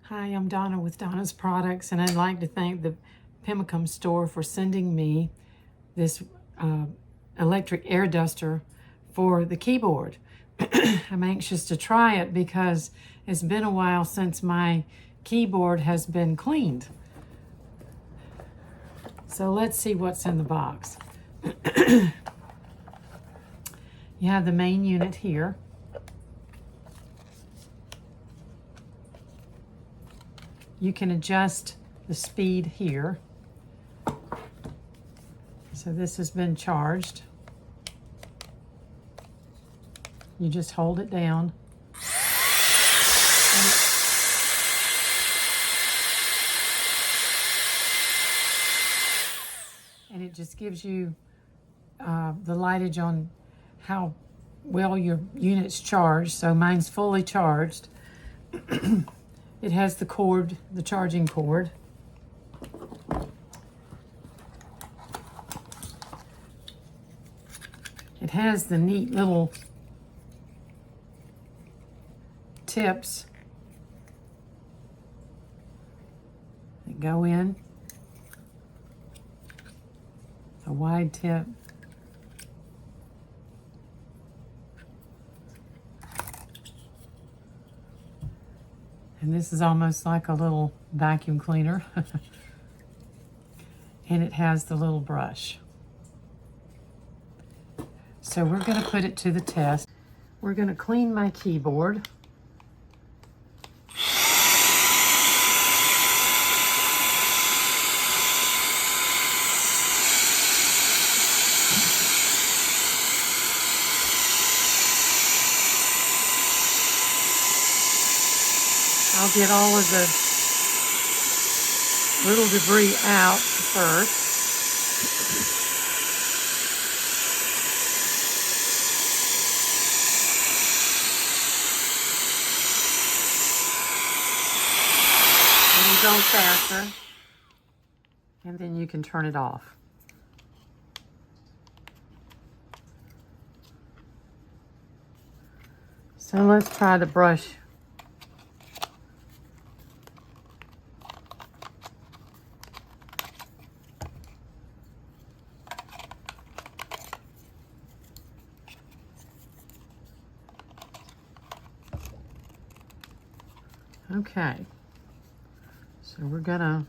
Hi, I'm Donna with Donna's Products, and I'd like to thank the Pemacom store for sending me this electric air duster for the keyboard. I'm anxious to try it because it's been a while since my keyboard has been cleaned. So let's see what's in the box. You have the main unit here. You can adjust the speed here. So this has been charged. You just hold it down. And it just gives you the lightage on how well your unit's charged. So mine's fully charged. It has the cord, the charging cord. It has the neat little tips that go in. A wide tip. And this is almost like a little vacuum cleaner. And it has the little brush. So we're going to put it to the test. We're going to clean my keyboard. I'll get all of the little debris out first. It'll go faster, and then you can turn it off. So let's try the brush. Okay, so we're gonna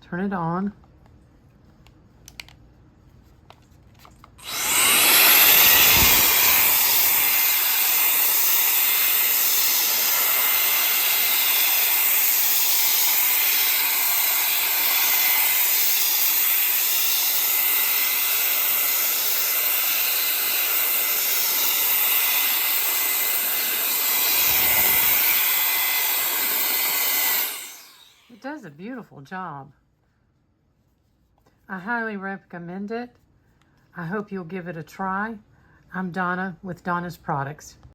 turn it on. It does a beautiful job. I highly recommend it. I hope you'll give it a try. I'm Donna with Donna's Products.